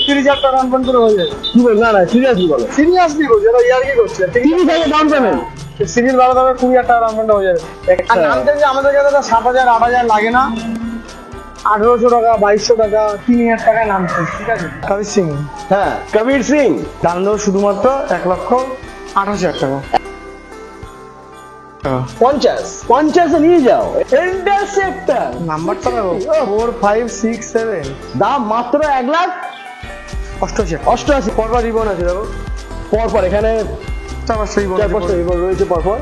30,000 টাকা down payment করে হয়ে যাবে। কি বল? না সিরিয়াসলি বলো। সিরিয়াসলি বলছি, এটা ইয়ার কি করছে? 30,000 ডাউন পেমেন্ট, সিরিজ ভালো তবে 20,000 টাকা ডাউন পেমেন্ট হয়ে যাবে। আর নামতে যে আমাদের কাছে 7,000 8,000 লাগে না, 1800 টাকা 2200 টাকা 3,000 টাকায় নামছে। ঠিক আছে, কবির সিং। হ্যাঁ কবির সিং দাম দেবো শুধুমাত্র 1,28,000 টাকা। 50 নিয়ে যাও। ইন্টারসেপ্টর নাম্বারটা দেখো 4 5 6 7, দাম মাত্র 1,88,000। পরপর রিবন আছে দেখো, পরপর এখানে 4-5 রিবন রয়েছে পরপর।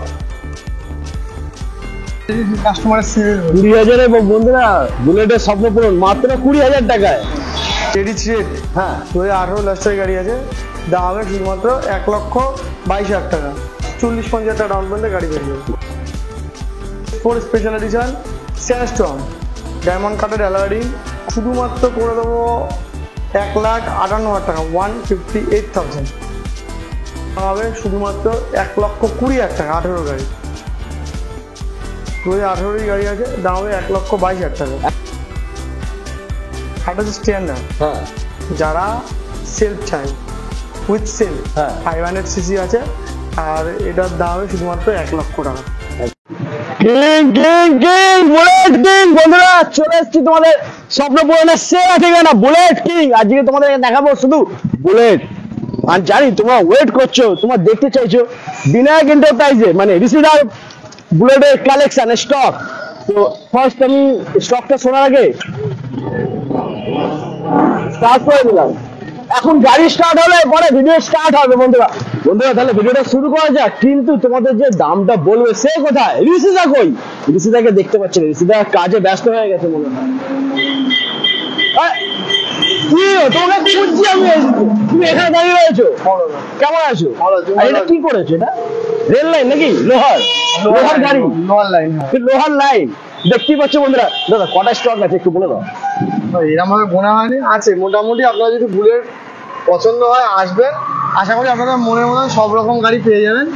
কাস্টমারের সিরিজ 20,000 এবং বন্ধুরা বুলেটের স্বপ্ন পূরণ মাত্র 20,000 টাকায়। Teddy thread. হ্যাঁ 2018 লাস্টের গাড়ি আছে, দাম হবে শুধুমাত্র 1,22,000 টাকা। 40-50 টাকা ডাউন পেমেন্টে গাড়ি বেরিয়ে যাবে। 4 স্পেশাল এডিশন স্যান্ডস্টর্ম ডায়মন্ড কাটের অ্যালারিং শুধুমাত্র করে দেবো 1,58,000 টাকা, 158,000 হবে শুধুমাত্র 1,20,000 টাকা। 18 গাড়ি, 2018 গাড়ি আছে, দাম হবে 1,22,000 টাকা। এটা হচ্ছে স্ট্যান্ডার্ড, হ্যাঁ যারা সেলফ চাই উইথ সেলফ, হ্যাঁ 500 সিসি আছে, আর এটার দাম হবে শুধুমাত্র 1,00,000 টাকা। বন্ধুরা চলে এসেছি তোমাদের স্বপ্ন পূরণের সেরা ঠিকানা বুলেট কিং। আজকে তোমাদের দেখাবো শুধু বুলেট। আর জানি তোমরা ওয়েট করছো, তোমরা দেখতে চাইছো বিনায়ক এন্টারপ্রাইজে মানে রিসিডার বুলেটের কালেকশন স্টক। তো ফার্স্ট আমি স্টকটা শোনার আগে স্টার্ট করে দিলাম। এখন গাড়ি স্টার্ট হলে পরে ভিডিও স্টার্ট হবে। বন্ধুরা তাহলে ভিডিওটা শুরু করা যাক। কিন্তু তোমাদের যে দামটা বলবে সে কোথায়? ঋষিদা কই? ঋষিদাকে দেখতে পাচ্ছি না, ঋষিদা কাজে ব্যস্ত হয়ে গেছে মনে হয়। কি তোমাকে খুঁজছি আমি, তুমি এখানে দাঁড়িয়ে রয়েছো, কেমন আছো? আর এটা কি করেছো? এটা রেল লাইন নাকি লোহার গাড়ি? লোহার লাইন দেখতেই পাচ্ছ। বন্ধুরা দাদা কটা স্টক আছে একটু বলে দাও। এরকম ভাবে গোনা হয়নি, আছে মোটামুটি। আপনারা যদি বুলেট পছন্দ হয় আসবেন, আশা করি আপনাদের মনের মতন সব রকম গাড়ি পেয়ে যাবেন।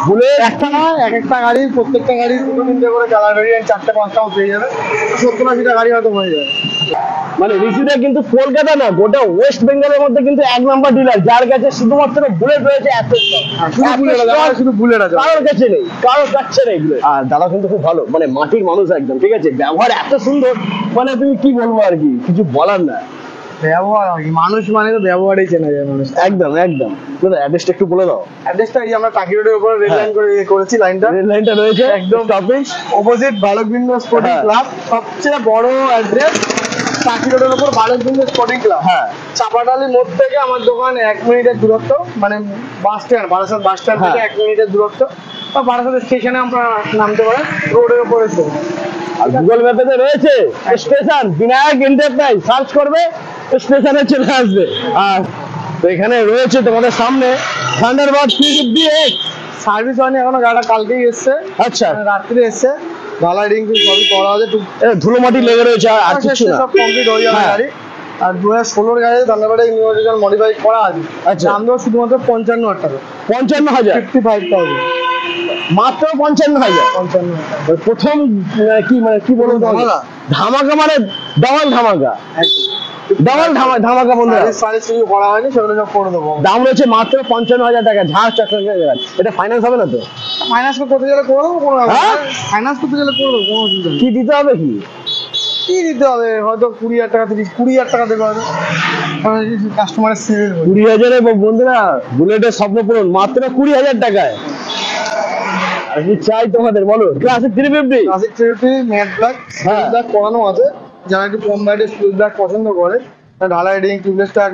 বুলেট একটা নয়, এক একটা গাড়ি, প্রত্যেকটা গাড়ি 2-3টে করে কালার ভেরিয়েন্ট 4-5টাও পেয়ে যাবেন। 70-80টা গাড়ি হয়তো হয়ে যাবে। মানে ঋষিদা কিন্তু কলকাতা না, গোটা ওয়েস্ট বেঙ্গলের মধ্যে কিন্তু 1 নাম্বার ডিলার, যার কাছে শুধুমাত্র বুলেট রয়েছে। শুধু বুলেট আছে, কারোর কাছে নেই, কারোর কাছে নেই বুলেট। আর দাদা কিন্তু খুব ভালো, মানে মাটির মানুষ একদম, ঠিক আছে? ব্যবহার এত সুন্দর, মানে তুমি কি বলবো আর কি, কিছু বলার না। ব্যবহার মানুষ মানে তো ব্যবহারেই চেনা যায় মানুষ। একদম দাদা অ্যাড্রেসটা একটু বলে দাও। অ্যাড্রেসটা এই আমরা টাকি রোডের উপরে রেল লাইন করে করেছি, রেল লাইনটা রয়েছে একদম স্টপেজ অপোজিট বালকবৃন্দ স্পোর্টিং ক্লাব। সবচেয়ে বড় অ্যাড্রেস টাকি রোডের উপর বালকবৃন্দ স্পোর্টিং ক্লাব। হ্যাঁ চাপাডালি মোড় থেকে আমার দোকান 1 মিনিটের দূরত্ব, মানে bus stand Barasat bus stand থেকে 1 মিনিটের দূরত্ব। বা বারাসাত স্টেশনে আপনারা নামতে পারেন, রোডের উপরে। আর গুগল ম্যাপে রয়েছে স্টেশন বিনায়ক এন্টারপ্রাইজ, সার্চ করবে স্টেশনে চলে আসবে। আর তো এখানে রয়েছে তোমাদের সামনে থান্ডারবার্ড 350X। সার্ভিস হয়নি এখনো, গাড়িটা কালকেই এসছে। আচ্ছা রাত্রে এসছে, ঢালাই রিং সবই করা আছে, ধুলো মাটি লেগে রয়েছে, আর কিছু না, সব কমপ্লিট হয়ে যাবে গাড়ি। আর 2016 গাড়ি থান্ডারবার্ডে নিউ এডিশন মডিফাই করা আছে। আচ্ছা দাম দেবো শুধুমাত্র 55,000 টাকা। 55,000, 55,000 মাত্র 55,000। প্রথম কি বলবো ধামাকা, মানে ডাবল ধামাকা, ধামাকা বন্ধুরা। করা হয়নি, সেগুলো সব করে দেবো। দাম রয়েছে মাত্র 55,000 টাকা। ঝাড় চকচকে। এটা ফাইন্যান্স হবে না তো? ফাইন্যান্স করতে গেলে করে দেবো, কোনো ফাইন্যান্স করতে গেলে করে দেবো, কোনো অসুবিধা নেই। কি দিতে হবে? কি দিতে হবে? হয়তো 20,000 টাকা, 20,000 টাকা দেবে হয়তো কাস্টমারের সিভিল। 20,000 এবং বন্ধুরা বুলেটের স্বপ্ন পূরণ মাত্র 20,000 টাকায়। আর কি চাই তোমাদের বলো? ক্লাসিক 350 ম্যাট ব্ল্যাক করানো আছে। যারা একটু কম বাজেটের স্কুল ব্ল্যাক পছন্দ করে, ঢালাই ring tubeless tyre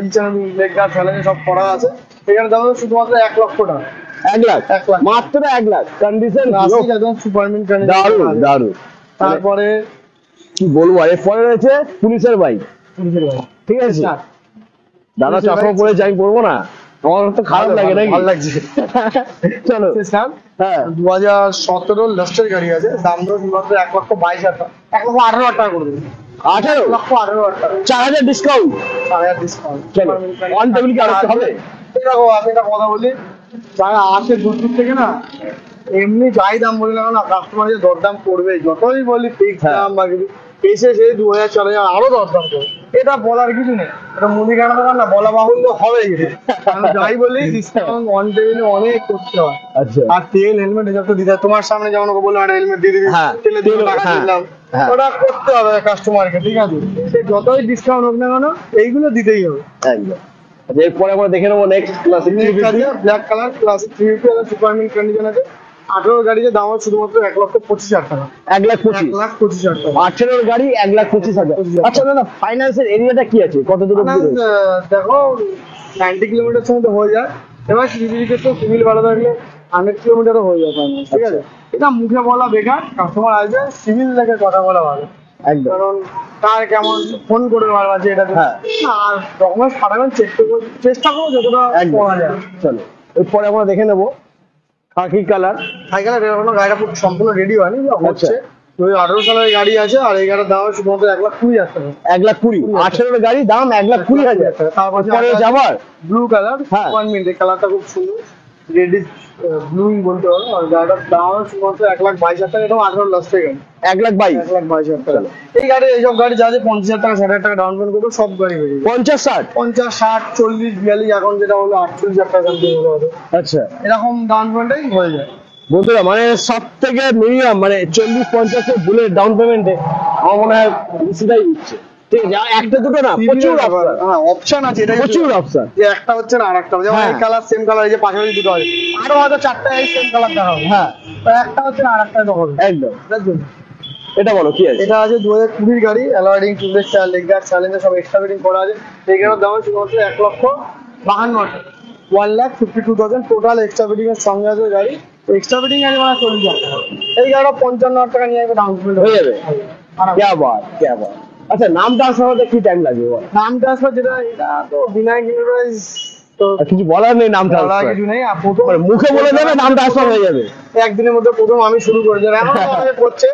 leg guard fallen সব করা আছে। এখানে দাম শুধুমাত্র 1,00,000 টাকা। 1,00,000 মাত্র 1,00,000। কন্ডিশন একদম সুপারমিন কন্ডিশন। দারুন। তারপরে কি বলবো, এরপরে রয়েছে পুলিশের বাইক। ঠিক আছে দাদা, চশমা পরে যাই পড়বো না, আমার তো খারাপ লাগে নাকি? ভালো লাগছে। চলো হ্যাঁ 2017 লাস্টের গাড়ি আছে, দাম ধরো শুধুমাত্র 1,22,000 টাকা, 1,18,000 টাকা করে দেবো। 18,000 4,000 ডিসকাউন্ট। 4,000 ডিসকাউন্ট। চলো অন টেবিল কি আরো হবে? দেখো আমি একটা কথা বলি, যারা আসে দূর দূর থেকে না, এমনি যাই দাম বলি না, কাস্টমার যে দরদাম করবে, যতই বলি ফিক্স দাম বা কিছু, এসে সে 2000 4000 আরো দরদাম করে, এটা বলার কিছু নেই, এটা মুদিখানা দোকান না, বলা বাহুল্য হবে এটা। আমি যাই বলি ডিসকাউন্ট অন টেবিলে অনেক করতে হয়। আচ্ছা আর তেল হেলমেট এসব তো দিতে হয়। তোমার সামনে যেমন ওকে বললাম একটা হেলমেট দিয়ে দিবি, হ্যাঁ, তেলে তেল, টাকা হ্যাঁ, দিলাম, হ্যাঁ। ওটা করতে হবে কাস্টমারকে, ঠিক আছে? সে যতই ডিসকাউন্ট হোক না কেন এইগুলো দিতেই হবে। একদম। আচ্ছা এরপরে আমরা দেখে নেবো next classic black colour classic 350 সুপারমিন condition আছে। 18 গাড়িতে দাম হচ্ছে শুধুমাত্র 1,25,000 টাকা। 1,25,000 1,25,000 টাকা। 18 গাড়ি 1,25,000। আচ্ছা দাদা ফাইন্যান্সের এরিয়াটা কি আছে, কত দূর অবধি রয়েছে? দেখো 90 কিলোমিটার সময় তো হয়ে যায়, এবার সিভিল ক্ষেত্রে সিভিল ভালো থাকলে 100 কিলোমিটারও হয়ে যায় finance, ঠিক আছে? এটা মুখে বলা বেকার, কাস্টমার আসবে সিভিল দেখে কথা বলা ভালো, একদম। কারণ তার কেমন ফোন করে বারবার যে এটা হ্যাঁ। আর ডকুমেন্ট ফাটাবেন চেষ্টা করবো যতটা একদম। করা যায়। চলো এরপরে আমরা দেখে নেবো খাকি কালার। সাইকেলের এখনো গাড়িটা খুব সম্পূর্ণ রেডি হয়নি, হচ্ছে। ওই 18 সালের গাড়ি আছে, আর এই গাড়ির দাম হচ্ছে শুধুমাত্র 1,20,000 টাকা। 1,20,000। 18 গাড়ি দাম 1,20,000। তারপরে যাবার ব্লু কালার, হ্যাঁ। 1 মিনিট, এই কালারটা খুব সুন্দর, রেডিশ ব্লুই বলতে পারো। আর গাড়িটার দাম হচ্ছে শুধুমাত্র 1,22,000 টাকা। এটাও 18 লাস্টের গাড়ি, 1,22,000। 1,22,000 টাকা। এই গাড়ি এইসব গাড়ি যা আছে 50,000 টাকা 60,000 টাকা ডাউন পেমেন্ট করবে, সব গাড়ি হয়ে যাবে। 50 60। 50 60 40 42, এখন যেটা হলো 48,000 টাকা সামথিং হলো, আচ্ছা এরকম ডাউন পেমেন্টেই হয়ে যায়। বন্ধুরা মানে সব থেকে মিনিমাম মানে 40-50 এর বুলেট ডাউন পেমেন্টে আমার মনে হয় বেশিটাই দিচ্ছে, ঠিক আছে? আর একটা দুটো না, প্রচুর অফার। হ্যাঁ, অপশন আছে, এটাই প্রচুর অপশন। যে একটা হচ্ছে না আরেকটা, যেমন হ্যাঁ। এই কালার সেম কালার, এই যে পাশাপাশি দুটো আছে, আরো হয়তো 4টা এই সেম কালার দেখা হবে। হ্যাঁ তো একটা হচ্ছে না আরেকটা তো হবে, একদম। এটার জন্য। এটা বলো কি আছে? এটা আছে 2020 গাড়ি, অ্যালয়েডিং টুলেস চার লেগ গার্ড চ্যালেঞ্জার সব এক্সট্রা ফিটিং করা আছে। এগুলোর দাম হচ্ছে শুধুমাত্র 1,52,000 টাকা। 1,52,000 টোটাল এক্সট্রা ফিটিং এর সঙ্গে আছে গাড়ি। এক্সট্রা ফিটিং আছে মানে 40,000 টাকা। এই গাড়িটা 55,000 টাকা নিয়ে আসবে, ডাউন পেমেন্ট হয়ে যাবে। क्या बात क्या बात। আচ্ছা নাম ট্রান্সফার হতে কি টাইম লাগবে বল? নাম ট্রান্সফার যেটা, এটা তো বিনা ইন্টারপ্রাইজ, তো আর কিছু বলার নেই, নাম বলার ট্রান্সফার কিছু নেই। আর প্রথম মানে মুখে বলে দেবে নাম ট্রান্সফার হয়ে যাবে। একদিনের মধ্যে প্রথম আমি শুরু করে যাবো, এখন অনেকে করছে,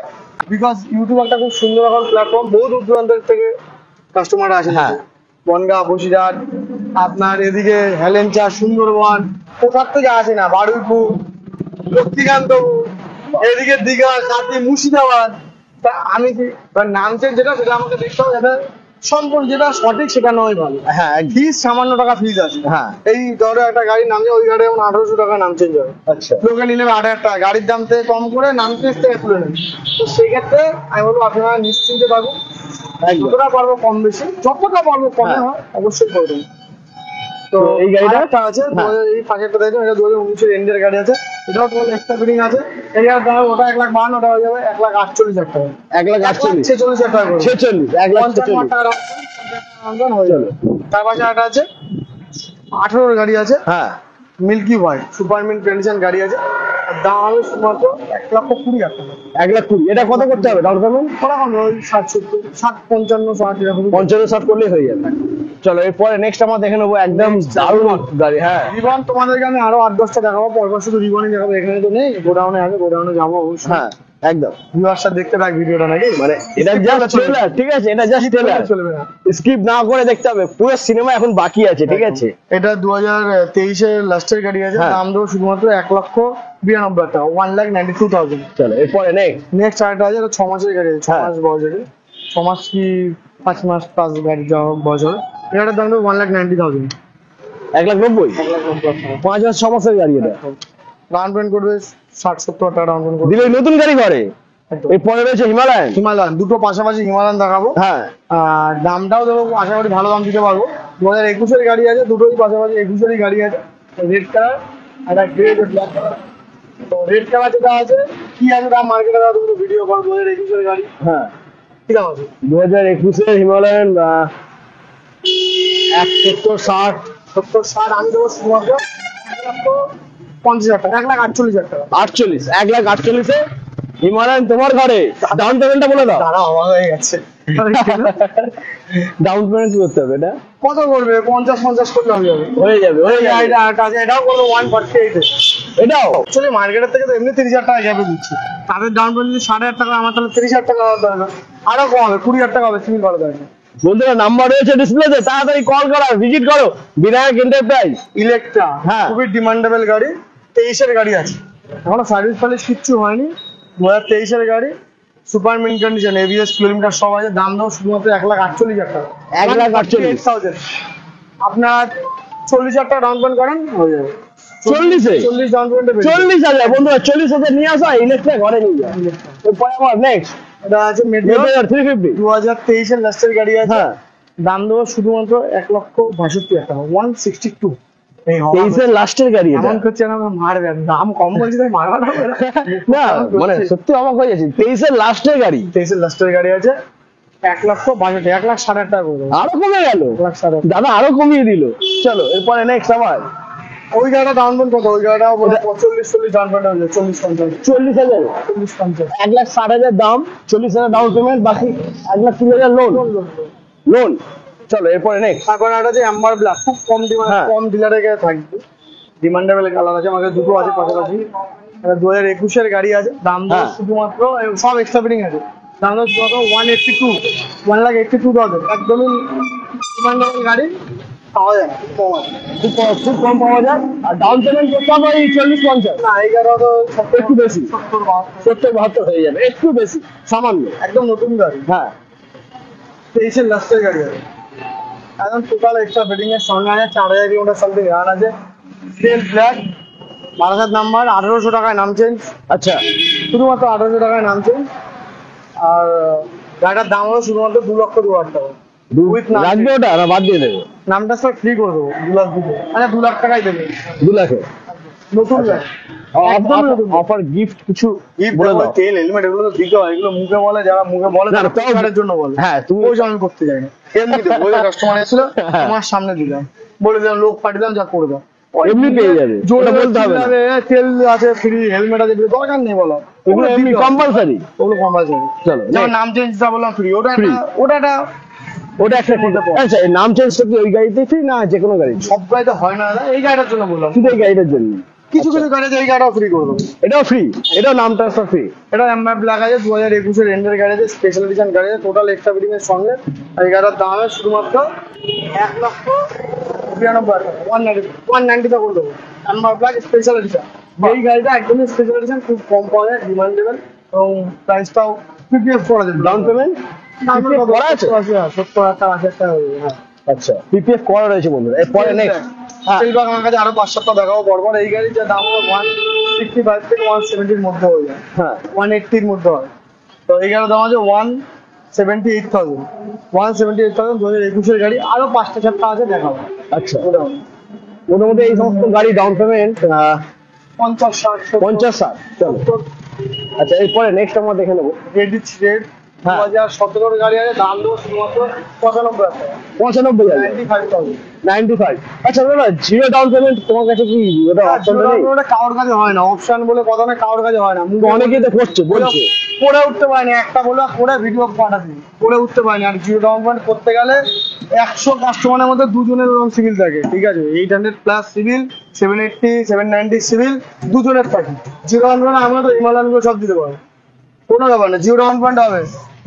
বিকজ ইউটিউব একটা খুব সুন্দর এখন প্ল্যাটফর্ম, বহু দূর দূরান্তের থেকে কাস্টমার আসে। হ্যাঁ। বনগাঁ, বসিরহাট, আপনার এদিকে হেলেঞ্চা, সুন্দরবন, কোথার থেকে আসে না, বারুইপুর, লক্ষ্মীকান্তপুর, এদিকে দীঘা, কাতি, মুর্শিদাবাদ। তা আমি কি নামছেন যেটা, সেটা আমাকে দেখতে হবে, যাতে সম্পূর্ণ যেটা সঠিক সেটা নয় ভালো। হ্যাঁ ফিস সামান্য টাকা ফিস আছে। হ্যাঁ। এই ধরো একটা গাড়ির নামছে, ওই গাড়ি এখন 1800 টাকা নাম চেঞ্জ হবে। আচ্ছা লোকে নিলে 8,000 টাকা, গাড়ির দাম থেকে কম করে নাম চেঞ্জ থেকে তুলে নেবে। তো সেক্ষেত্রে আমি বলবো আপনারা নিশ্চিন্তে থাকুন, একদম। যতটা পারবো কম বেশি, যতটা পারবো কমে হ্যাঁ। হয় অবশ্যই করে দেবো। তো এই গাড়িটা আরেকটা আছে, হ্যাঁ। এই পাশেরটা দেখো, এটা 2019 এন্ডের গাড়ি আছে, এটাও তোমার এক্সট্রা ফিটিং আছে। এটার দাম ওটা 1,52,000, ওটা হয়ে যাবে 1,48,000 টাকা। 1,48,000। 46,000 টাকা করে। 46 50,000 1,46,000। টাকা দাম হয়ে যাবে। তার পাশে একটা আছে 18 গাড়ি আছে, হ্যাঁ মিল্কি হোয়াইট সুপারমিন কন্ডিশন গাড়ি আছে। আর দাম হবে শুধুমাত্র 1,20,000 টাকা। 1,20,000। এটা কত করতে হবে ডাউন পেমেন্ট? ওরকম ওই 60 70 60 55 60 এরকম। 50-60 করলেই হয়ে যাবে। চলো এরপরে নেক্সট আমরা দেখে নেবো একদম দারুণ গাড়ি। হ্যাঁ রিবন তোমাদেরকে আমি আরো 8-10টা দেখাবো, পরপর শুধু রিবনই দেখাবো, এখানে তো নেই, গোডাউনে আছে, গোডাউনে যাবো অবশ্যই। হ্যাঁ একদম। ভিউয়ার্সরা দেখতে থাক ভিডিওটা, নাকি মানে এটা জাস্ট ট্রেলার, ঠিক আছে? এটা জাস্ট ট্রেলার, চলবে না। স্কিপ না করে দেখতে হবে, পুরো সিনেমা এখন বাকি আছে, ঠিক আছে? এটা 2023 এর লাস্টের গাড়ি আছে, হ্যাঁ। দাম দেবো শুধুমাত্র 1,92,000 টাকা, 1,92,000। চলো এরপরে নেক্সট আরেকটা আছে, এটা 6 মাসের গাড়ি আছে, 6 হ্যাঁ। মাস বয়স আছে, 6 মাস কি 5 মাস প্লাস গাড়ি যাওয়া বয়স হবে। এটার দাম দেবো 1,90,000। 1,90,000। 5 মাস 6 মাসের গাড়ি এটা। ডাউন পেমেন্ট করবে 60-70 টাকা ডাউন পেমেন্ট করবে। দিলে নতুন গাড়ি করে। এরপরে রয়েছে হিমালয়ান। হিমালয়ান, দুটো পাশাপাশি হিমালয়ান দেখাবো। হ্যাঁ আর দামটাও দেবো, আশা করি ভালো দাম দিতে পারবো। 2021 এর গাড়ি আছে, দুটোই পাশাপাশি 21 এরই গাড়ি আছে, রেড কালার আর একটা গ্রে ব্ল্যাক কালার। তো রেড কালার যেটা আছে, কি আছে দাম মার্কেটে, দাও দুটো ভিডিও করবো। 2021 এর গাড়ি হ্যাঁ কি দাম আছে? 2021 এর হিমালয়ান 1,70,60। 70-60 আমি দেবো শুধুমাত্র 1,50,000 টাকা, 1,48,000 টাকা। 48 1,48,000 এ হিমালয়ান তোমার ঘরে। ডাউন পেমেন্টটা বলে দাও। দাঁড়া, আমার হয়ে গেছে। ডাউন পেমেন্ট করতে হবে এটা। কত করবে? 50-50 করলে হয়ে যাবে। হয়ে যাবে হয়ে যাবে। এটা আর কাছে এটাও করবো 148 এ। এটাও অ্যাকচুয়ালি মার্কেটের থেকে তো এমনি 30,000 টাকা গ্যাপে দিচ্ছি, তাদের ডাউন পেমেন্ট যদি 6,500 টাকা, আমার তাহলে 30,000 টাকা দরকার, আরো কম হবে, 20,000 টাকা হবে, সিভিল ভালো দরকার। বন্ধুরা নাম্বার রয়েছে ডিসপ্লেতে, তাড়াতাড়ি কল করো, ভিজিট করো বিনায়ক এন্টারপ্রাইজ। ইলেকট্রা, হ্যাঁ। খুবই ডিমান্ডেবল গাড়ি, 23 এর গাড়ি আছে, এখনো সার্ভিস ফার্ভিস কিচ্ছু হয়নি, 2023 এর গাড়ি। Super mint condition, ABS kilometre সব আছে। দাম দাও শুধুমাত্র 1,48,000 টাকা। 1,48,000 আপনার 40,000 টাকা ডাউন পেমেন্ট করেন হয়ে যাবে। 40 ডাউন পেমেন্টে 40,000 বন্ধুরা, 40,000 নিয়ে আসা ইলেকট্রিক ঘরে নিয়ে যায়। এরপরে আমার নেক্সট এটা আছে মেটিওর 350 2023 এর লাস্টের গাড়ি আছে। হ্যাঁ, দাম দেবো শুধুমাত্র 1,62,000 টাকা, 162। এই 23 এর লাস্টের গাড়ি এটা। এমন করছে না মারবে, দাম কম বলছি তাই মারবা না। না মানে সত্যি অবাক হয়ে যাচ্ছি, 23 এর লাস্টের গাড়ি। 23 এর লাস্টের গাড়ি আছে 1,62,000, 1,60,000 টাকা করে দেবো। আরো কমে গেল 1,60,000। দাদা, আরো কমিয়ে দিল। চলো এরপরে নেক্সট আবার ওই গাড়িটা ডাউন পেমেন্ট কত? ওই গাড়িটা 40 ডাউন পেমেন্ট হয়ে যায়, 40-50। 40,000, 40-50 1,60,000 দাম, 40,000 ডাউন পেমেন্ট, বাকি 1,30,000 লোন। চলো এরপরে নেক্সট এখন একটা আছে অ্যাম্বার ব্ল্যাক, খুব কম ডিমান্ড, হ্যাঁ। কম ডিলারের কাছে থাকবে। ডিমান্ডেবল কালার আছে, আমাদের দুটো আছে পাশাপাশি। এটা 2021 এর গাড়ি আছে। দাম দাও হ্যাঁ। শুধুমাত্র, সব এক্সট্রা ফিটিং আছে। দাম দাও শুধুমাত্র 1,82,000, একদমই ডিমান্ডেবল গাড়ি, পাওয়া যায় খুব কম আছে। খুব কম পাওয়া যায়। আর ডাউন পেমেন্ট করতে হবে ওই 40-50, না এই গাড়িটা তো একটু বেশি, 70-72 হয়ে যাবে, একটু বেশি সামান্য। একদম নতুন গাড়ি, হ্যাঁ 23 এর লাস্টের গাড়ি আছে। একদম টোটাল এক্সট্রা ফিটিং এর সঙ্গে আছে, 4,000 কিলোমিটার সামথিং রান আছে। স্টিল ব্ল্যাক, 12,000 নাম্বার, 1,800 টাকায় নাম চেঞ্জ, আচ্ছা, শুধুমাত্র 1,800 টাকায় নাম চেঞ্জ। আর গাড়িটার দাম হলো শুধুমাত্র 2,02,000 টাকা। With নাম রাখবে ওটা না বাদ দিয়ে দেবে? নামটা স্যার ফ্রি করে দেবো, 2 লাখ দিতে। আচ্ছা 2 লাখ টাকাই দেবে, 2 লাখে নতুন গাড়ি। একদমই নতুন। অফার গিফট কিছু বলে বলে দাও। তেল হেলমেট এগুলো তো দিতে হয়, এগুলো মুখে বলে, যারা মুখে বলে না, তারা তাও- প্রচারের জন্য বলে। হ্যাঁ, তুমি- ওই জন্য আমি করতে যাই না, এমনিতে ওই কাস্টমার এসেছিল হ্যাঁ। তোমার সামনে দিলাম, বলে দিলাম, লোক পাঠিয়ে যা করে দাও, এমনি পেয়ে যাবে, জোরে ওটা বলতে হবে না। চিল্লাবে, তেল আছে ফ্রি, হেলমেট আছে free, দরকার নেই বলো, এগুলো এমনি কম্পালসারি। ওগুলো কম্পালসারি। চলো যেমন নাম চেঞ্জটা বললাম ফ্রি, ওটা Free। ওটা একটা ওটা একটা আচ্ছা, এই নাম চেঞ্জটা কি ওই গাড়িতে ফ্রি না যে কোনো গাড়ি? সব গাড়িতে হয় না দাদা, এই গাড়িটার জন্য বললাম। শুধু এই গাড়িটার জন্য কিছু কিছু গাড়িতে এই গাড়িটাও ফ্রি করে দেবো। এটাও ফ্রি, এটাও নাম ট্রান্সফার ফ্রি। এটা এমআই ব্ল্যাক আছে, 2021 এর এন্ডের গাড়ি আছে, স্পেশাল এডিশন গাড়ি আছে, টোটাল এক্সট্রা ফিটিং এর সঙ্গে। আর এই গাড়িটার দাম আছে শুধুমাত্র 1,93,000 টাকা, 190 টাকা করে দেবো। এমআই ব্ল্যাক স্পেশাল এডিশন, এই গাড়িটা একদমই স্পেশাল এডিশন, খুব কম পাওয়া যায়, ডিমান্ডেবল, এবং প্রাইসটাও পিপিএফ করা যাবে। ডাউন পেমেন্ট করা আছে? 70,000 টাকা, 80,000 টাকা হয়ে যাবে। হ্যাঁ। আচ্ছা, পিপিএফ করা রয়েছে বন্ধুরা। এরপরে নেক্সট স্টিলবাগ আমার কাছে আরো 5-7টা দেখাবো পরপর। এই গাড়ির যা দাম হলো 165 থেকে 170 এর মধ্যে হয়ে যায়, হ্যাঁ 180 এর মধ্যে হয়। তো এই গাড়ির দাম আছে 178,000, 178,000, 2021 এর গাড়ি। আরো 5টা-6টা আছে, দেখাবো। আচ্ছা, মোটামুটি এই সমস্ত গাড়ি ডাউন পেমেন্ট 50-60, 50-60। চলো আচ্ছা, এরপরে নেক্সট আমরা দেখে নেবো। রেডি রেড হ্যাঁ। 2017 এর গাড়ি আছে, দাম দেবো শুধুমাত্র 95,000 টাকা, 95,000, 95,000। 95। আচ্ছা দাদা, জিরো ডাউন পেমেন্ট তোমার কাছে কি ওটা অপশন নেই? ওটা কারোর কাছে হয় না, অপশন বলে কথা না, কারোর কাছে হয় না। অনেকেই তো করছে, বলছে করে উঠতে পারেনি, একটা বলে করে ভিডিও পাঠাচ্ছি, করে উঠতে পারেনি। আর জিরো ডাউন পেমেন্ট করতে গেলে 100 কাস্টমারের মধ্যে দুজনের ওরকম সিভিল থাকে, ঠিক আছে? 800 প্লাস সিভিল, 780, 790 সিভিল, দুজনের থাকে। জিরো ডাউন পেমেন্ট আমরা তো হিমালয়ান গুলো সব দিতে পারবো, কোনো ব্যাপার না, জিরো ডাউন পেমেন্ট হবে।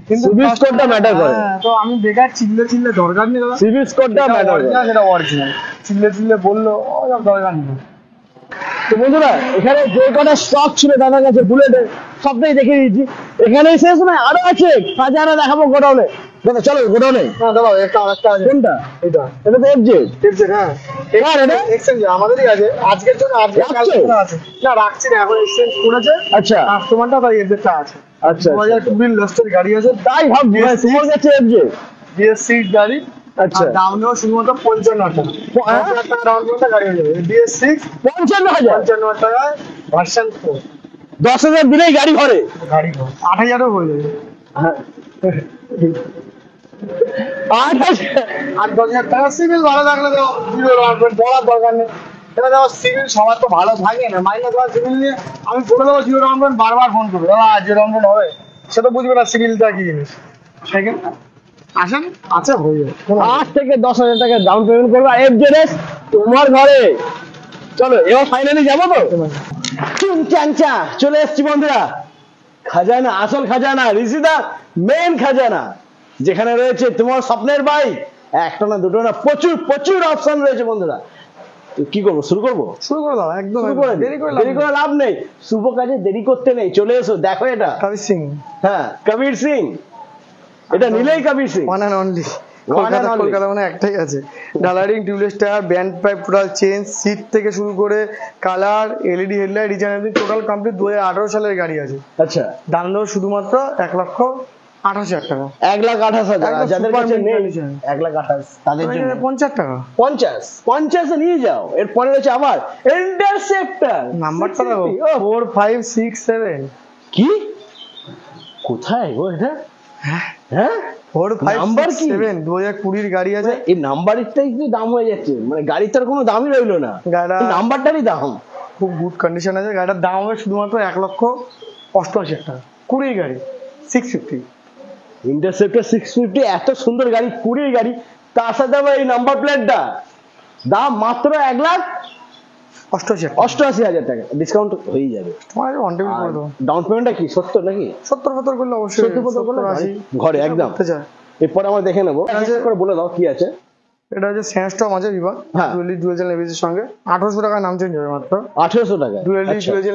কিন্তু Cibil score টা matter করে। হ্যাঁ, তো আমি বেকার চিল্লে দরকার নেই দাদা, সিভিল স্কোরটা ম্যাটার করে। সেটা অরিজিনাল, চিল্লে বললো ওসব দরকার নেই। তো বন্ধুরা, এখানে যে কটা স্টক ছিল দাদার কাছে বুলেটের সবটাই দেখে দিয়েছি। এখানেই শেষ নয়, আরো আছে, হাজারে দেখাবো গোডাউনে। দাদা চলো গোডাউনে। হ্যাঁ দাদা, আরেকটা আছে, কোনটা? এটা এটা তো এফজেড। দেখছে, হ্যাঁ কার এটা? এক্সচেঞ্জ আমাদেরই আছে, আজকের জন্য আজকে রাখছো? কালকের জন্য আছে না, রাখছি না, এখন এক্সচেঞ্জ করেছে আচ্ছা কাস্টমারটা, তাই এদেরটা আছে। আচ্ছা, 2002 লাস্টের গাড়ি আছে, তাই ভাবছি ভাই, তোমার কাছে এফজেড। BS6 গাড়ি। আচ্ছা। আর দাম নেওয়া শুধুমাত্র 55,000 টাকা, 5,000 টাকা ডাউন পেমেন্টে গাড়ি হয়ে যাবে। BS6 55,000, 55,000 টাকায় ভার্সন 4 10,000 দিলেই গাড়ি ঘরে। গাড়ি 8,000 হয়ে যাবে। হ্যাঁ। 8,000। আর 10,000 টাকা সিভিল ভালো থাকলে তো জিরো ডাউন পেমেন্ট বলার দরকার নেই। এটা দেখো সিভিল সবার তো ভালো থাকে না, মাইনাস ওয়ান সিভিল নিয়ে আমি বলে দেবো জিরো ডাউন পেমেন্ট, বারবার ফোন করবে, দাদা জিরো ডাউন পেমেন্ট হবে, সে তো বুঝবে না সিভিলটা কি জিনিস। সেখানে আসেন, আচ্ছা হয়ে যাবে। 8 থেকে 10,000 টাকা ডাউন পেমেন্ট করবে, এফজেড তোমার ঘরে। চলো এবার ফাইনালি যাবো তো। চুমচাংচা চলে এসছি বন্ধুরা, খাজানা, আসল খাজানা, ঋষিদা মেন খাজানা, যেখানে রয়েছে তোমার স্বপ্নের বাইক। একটা না দুটো না, প্রচুর প্রচুর অপশন রয়েছে বন্ধুরা। তো কি করবো, শুরু করবো? শুরু করে দাও, একদম শুরু করে দিই। দেরি করে লাভ নেই, শুভ কাজে দেরি করতে নেই, চলে এসো দেখো এটা। কবির সিং, হ্যাঁ কবির সিং, এটা নিলেই Kabir Singh, one and only. One and only। Kolkata মানে একটাই আছে। ডালারিং, tubeless tyre, bend pipe, total change, seat থেকে শুরু করে colour, LED headlight, design, total complete. 2018 সালের গাড়ি আছে। আচ্ছা দাম দেবো শুধুমাত্র 1,28,000 টাকা। 1,28,000, একদম যাদের super কাছে mint নেই condition। 1,28,000 তাদের জন্য 50 টাকা 50 নিয়ে যাও। এরপরে রয়েছে আবার ইন্টারসেপ্টর, নাম্বারটা দেখো, 4567। কি কোথায় গো এটা? হ্যাঁ 4567 2020 গাড়ি আছে। এই নাম্বারটাই কি দাম হয়ে যাচ্ছে, মানে গাড়িটার কোনো দামই রইলো না, গাড়িটা নাম্বারটারই দাম। খুব গুড কন্ডিশন আছে। গাড়িটার দাম হবে শুধুমাত্র 1,88,000 টাকা। 20 গাড়ি 650। ইন্টারসেপ্টর 650, এত সুন্দর গাড়ি, 20 গাড়ি, তার সাথে আবার এই নাম্বার প্লেটটা, দাম মাত্র 1,88,000 টাকা। ডিসকাউন্ট হয়ে যাবে, তোমার অন টেবিল করে দেবো। ডাউন পেমেন্টটা কি 70 নাকি? 70 করলে অবশ্যই 70 করলে 80 ঘরে একদম। করতে চায়। এরপর আমরা দেখে নেবো, করে বলে দাও কি আছে। এটা হচ্ছে স্যান্ডস্টর্ম আছে বিভাগ, হ্যাঁ। ডুয়েল এবিসির সঙ্গে 1,800 টাকা নাম চেঞ্জ হবে মাত্র। 1,800 টাকা ডুয়েল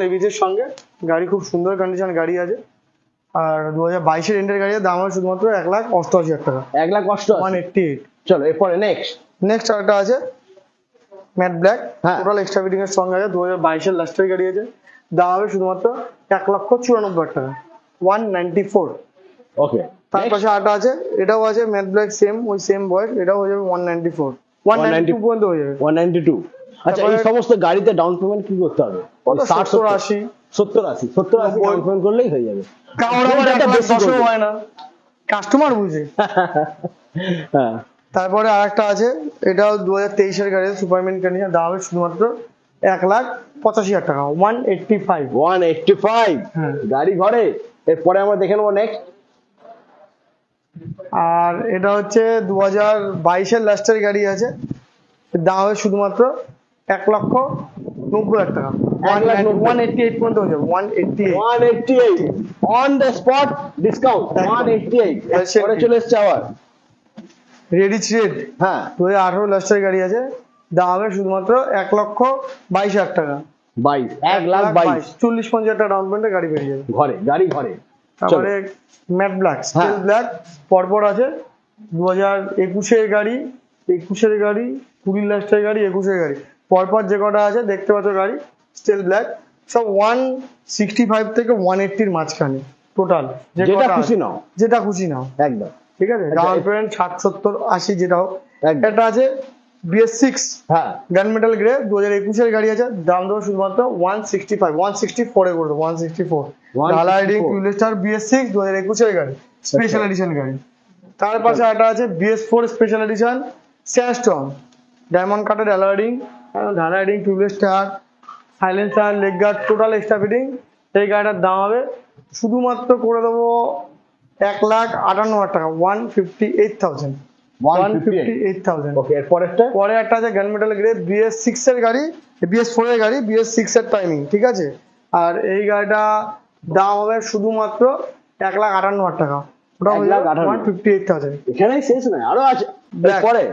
এবিসির সঙ্গে গাড়ি, খুব সুন্দর কন্ডিশন গাড়ি আছে। আর 2022 এর এন্ডের গাড়ি, দাম হবে শুধুমাত্র 1,88,000 টাকা। 1,88,000। 188। চলো এরপরে নেক্সট আরেকটা আছে ম্যাট ব্ল্যাক, হ্যাঁ। টোটাল এক্সট্রা ফিটিং এর সঙ্গে আছে। 2022 এর লাস্টের গাড়ি আছে, দাম হবে শুধুমাত্র 1,94,000 টাকা। 194। ওকে। তার পাশে আরেকটা আছে, এটাও আছে ম্যাট ব্ল্যাক, ওই সেম বয়স, এটাও হয়ে যাবে 194। 192 পর্যন্ত হয়ে যাবে। 192। আচ্ছা এই সমস্ত গাড়িতে ডাউন পেমেন্ট কি করতে হবে? 60 80 70 80 ডাউন পেমেন্ট করলেই হয়ে যাবে। কারণ আবার 1,10,000 হয় না, কাস্টমার বুঝে। হ্যাঁ। তারপরে আরেকটা আছে, এটাও 2023 এর গাড়ি, সুপার মিন্ট কন্ডিশন, দাম হবে শুধুমাত্র 1,85,000 টাকা। 185। 185 হ্যাঁ। গাড়ি ঘরে। এরপরে আমরা দেখে নেবো নেক্সট। আর এটা হচ্ছে 2022 এর লাস্টের গাড়ি আছে, দাম হবে শুধুমাত্র 1,90,000 টাকা। 188 পর্যন্ত হয়ে যাবে। 188 অন দ্য স্পট ডিসকাউন্ট। 188 পরে চলে এসছে আবার রেডিচ রেড। হ্যাঁ 2018 লাস্টের গাড়ি আছে, দাম হবে শুধুমাত্র 1,22,000 টাকা। 22 1,22,000 40-50 টাকা ডাউন পেমেন্টে গাড়ি বেরিয়ে যাবে। ঘরে গাড়ি ঘরে। তারপরে ম্যাট ব্ল্যাক, স্টিল ব্ল্যাক পরপর আছে। 2021 এর গাড়ি, 20 লাস্টের গাড়ি, 21 এর গাড়ি, পরপর যে কটা আছে দেখতে পাচ্ছ গাড়ি স্টিল ব্ল্যাক, সব 165 থেকে 180 এর মাঝখানে টোটাল। যেটা খুশি নাও, যেটা খুশি নাও একদম ঠিক আছে। ডাউন পেমেন্ট 60 70 80 যেটা হোক। একদম। এটা আছে BS6 হ্যাঁ গান মেটাল গ্রে, 2021 এর গাড়ি আছে, দাম দেবো শুধুমাত্র 165, 164 এ করে দেবো। 164 ডালারিং টিউবলেস টায়ার, BS6 2021 এর গাড়ি, স্পেশাল এডিশন গাড়ি। তার পাশে একটা আছে BS4 special edition sandstorm, diamond কাটের অ্যালারিং, ডালারিং tubeless tyre, silencer, leg guard, total extra fitting. এই গাড়িটার দাম হবে শুধুমাত্র করে দেবো 1,58,000 টাকা। 158,000। 158,000। ওকে। এরপরেরটা পরে একটা আছে গান মেটাল গ্রে, BS6 এর গাড়ি, BS4 এর গাড়ি, BS6 এর টাইমিং ঠিক আছে। আর এই গাড়িটা দাম হবে শুধুমাত্র 1,58,000 টাকা। ওটা হয়ে যাবে 158,000। এখানেই শেষ নয়, আরো আছে। Black। পরে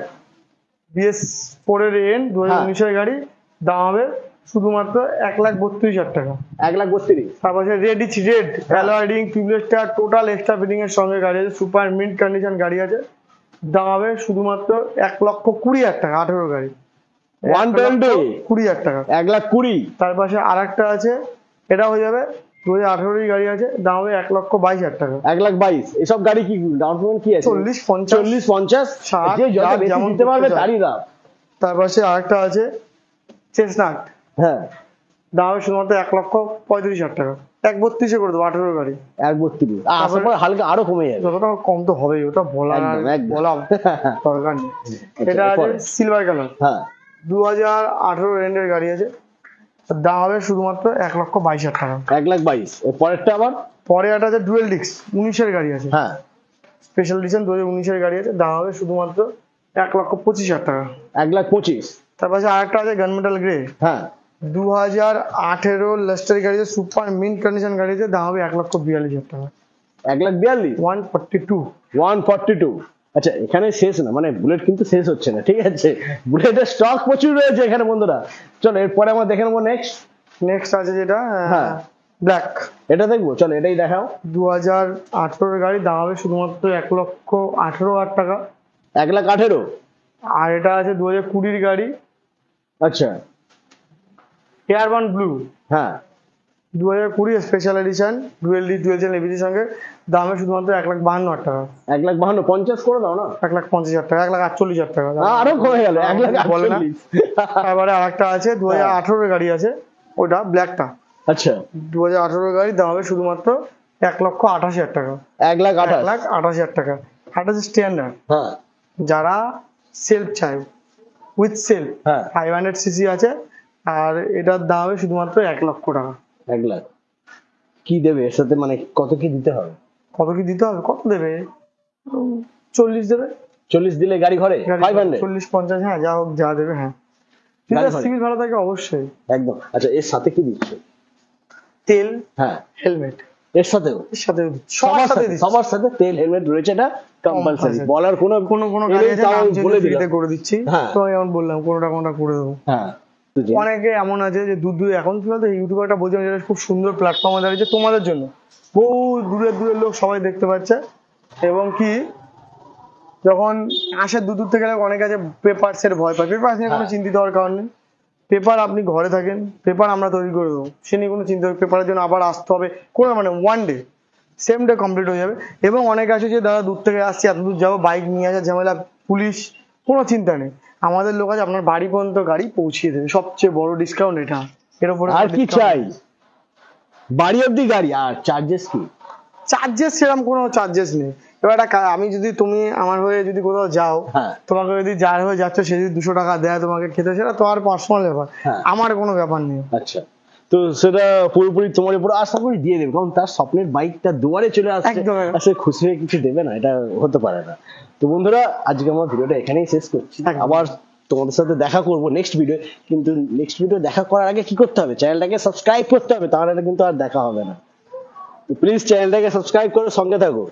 BS4 এর এন্ড 2019 এর গাড়ি, দাম হবে শুধুমাত্র 1,32,000 টাকা। 1,32,000। তারপরে রেডিচ রেড, অ্যালয়েডিং tubeless tyre, total extra fitting এর সঙ্গে গাড়ি আছে, সুপার মিন্ট কন্ডিশন গাড়ি আছে, দাম হবে শুধুমাত্র 1,20,000 টাকা। 18 গাড়ি 120,000 টাকা। 1,20,000। তার পাশে আরেকটা আছে, এটা হয়ে যাবে 2018 এর গাড়ি আছে, দাম হবে 1,22,000 টাকা। 1,22,000। এসব গাড়ি কি ডাউন পেমেন্ট কি আছে? 40-50 40-50 60 যে যত বেশি যেমন দিতে পারবে করতে চায়। তারই দাম। তার পাশে আরেকটা আছে চেস্টনাট, হ্যাঁ দাম হবে শুধুমাত্র 1,35,000 টাকা। 1,32,000 করে দেবো। 18 গাড়ি 1,32,000। আসার পর হালকা আরো কমে যাবে। যতটা কম তো হবেই, ওটা বলা বলা দরকার নেই। এটা আছে সিলভার কালার, হ্যাঁ 2018 এন্ডের গাড়ি আছে, দাম হবে শুধুমাত্র 1,22,000 টাকা। 1,22,000। এর পরেরটা আবার পরে একটা আছে ডুয়েল ডিস্ক, 19 এর গাড়ি আছে, হ্যাঁ স্পেশাল এডিশন 2019 এর গাড়ি আছে, দাম হবে শুধুমাত্র 1,25,000 টাকা। 1,25,000। তার পাশে আরেকটা আছে গান মেটাল গ্রে, হ্যাঁ 2018 লাস্টের গাড়ি আছে, সুপার মিন্ট কন্ডিশন গাড়ি আছে, দাম হবে 1,42,000 টাকা। 1,42,000। 142। 142। আচ্ছা এখানে শেষ না, মানে বুলেট কিন্তু শেষ হচ্ছে না, ঠিক আছে, বুলেটের স্টক প্রচুর রয়েছে এখানে বন্ধুরা। চলো এরপরে আমরা দেখে নেবো নেক্সট। নেক্সট আছে যেটা হ্যাঁ। ব্ল্যাক, এটা দেখবো, চলো এটাই দেখাও। 2018 গাড়ি, দাম হবে শুধুমাত্র 1,18,000 টাকা। 1,18,000। আর এটা আছে 2020 গাড়ি, আচ্ছা। এয়ারবান ব্লু, হ্যাঁ। 2020 স্পেশাল এডিশন, ডুয়েল চ্যানেল এবিসির সঙ্গে, দাম হবে শুধুমাত্র 1,52,000 টাকা। 1,52,000, 50 করে দাও না। 1,50,000 টাকা, 1,48,000 টাকা। আরো কমে গেল, বলে না। 1,48,000। তারপরে আরেকটা আছে 2018 গাড়ি আছে, ওটা ব্ল্যাকটা, আচ্ছা। 2018 গাড়ি, দাম হবে শুধুমাত্র 1,88,000 টাকা। 1,28,000। 1,88,000 টাকা। এটা হচ্ছে স্ট্যান্ডার্ড, হ্যাঁ। যারা সেলফ চায় উইথ সেলফ, হ্যাঁ। 500 সিসি আছে, আর এটার দাম হবে শুধুমাত্র 1,00,000 টাকা। 1,00,000 কি দেবে এর সাথে, মানে কত কি দিতে হবে? কত কি দিতে হবে, কত দেবে? 40 দেবে। 40 দিলে গাড়ি ঘরে? 500? 40-50, হ্যাঁ যা হোক যা দেবে, হ্যাঁ। গাড়ি ঘরে? সিভিল ভাড়া থাকে অবশ্যই। একদম। আচ্ছা এর সাথে কি দিচ্ছে? তেল, হ্যাঁ। হেলমেট, এর সাথেও? এর সাথে সবার সাথে দিচ্ছে। সবার সাথে তেল হেলমেট রয়েছে, এটা কম্পালসারি, Compulsory। বলার কোনো কোনো গাড়ি আছে তাও নাম বলে ফ্রিতে দিলাম। করে দিচ্ছি, হ্যাঁ। তো যেমন বললাম কোনোটা করে দেবো। হ্যাঁ। তো যে- অনেকে এমন আছে যে দূর দূরে, এখন কি বলতো ইউটিউবারটা বলছে যেটা খুব সুন্দর প্ল্যাটফর্মে দাঁড়িয়েছে তোমাদের জন্য, বহু দূরের লোক সবাই দেখতে পাচ্ছে, এবং কি যখন আসে দূর দূর থেকে অনেক আছে পেপারস এর ভয় পায়, পেপার নিয়ে কোনো হ্যাঁ। চিন্তিত হওয়ার কারণ নেই। পেপার আপনি ঘরে থাকেন, পেপার আমরা তৈরি করে দেবো, সে নিয়ে কোনো চিন্তা, পেপারের জন্য আবার আসতে হবে কোনো, মানে one day, same day complete হয়ে যাবে। এবং অনেক আছে যে দাদা দূর থেকে আসছি, এত দূর যাবো, বাইক নিয়ে আসা ঝামেলা, পুলিশ, কোনো চিন্তা নেই, আমাদের লোক আছে আপনার বাড়ি পর্যন্ত গাড়ি পৌঁছিয়ে দেবে, সবচেয়ে বড় ডিসকাউন্ট এটা। এর উপরে আর কি চাই? বাড়ি অব্দি গাড়ি। আর চার্জেস কি? চার্জেস সেরকম কোনো চার্জেস নেই। এবার আমি যদি, তুমি আমার হয়ে যদি কোথাও যাও, হ্যাঁ। তোমাকে যদি যার হয়ে যাচ্ছ সে যদি 200 টাকা দেয় তোমাকে খেতে, সেটা তোমার পার্সোনাল ব্যাপার, হ্যাঁ। আমার কোনো ব্যাপার নেই। আচ্ছা, তো সেটা পুরোপুরি তোমার উপর, আশা করি দিয়ে দেবে, কারণ তার স্বপ্নের বাইকটা দুয়ারে চলে আসছে, একদম। আর সে খুশি হয়ে কিছু দেবে না, এটা হতে পারে না। তো বন্ধুরা আজকে আমার ভিডিওটা এখানেই শেষ করছি, একদম। আবার তোমাদের সাথে দেখা করবো নেক্সট ভিডিও। কিন্তু নেক্সট ভিডিও দেখা করার আগে কি করতে হবে? চ্যানেলটাকে সাবস্ক্রাইব করতে হবে, তাহলে কিন্তু আর দেখা হবে না। তো প্লিজ চ্যানেলটাকে সাবস্ক্রাইব করে সঙ্গে থাকো।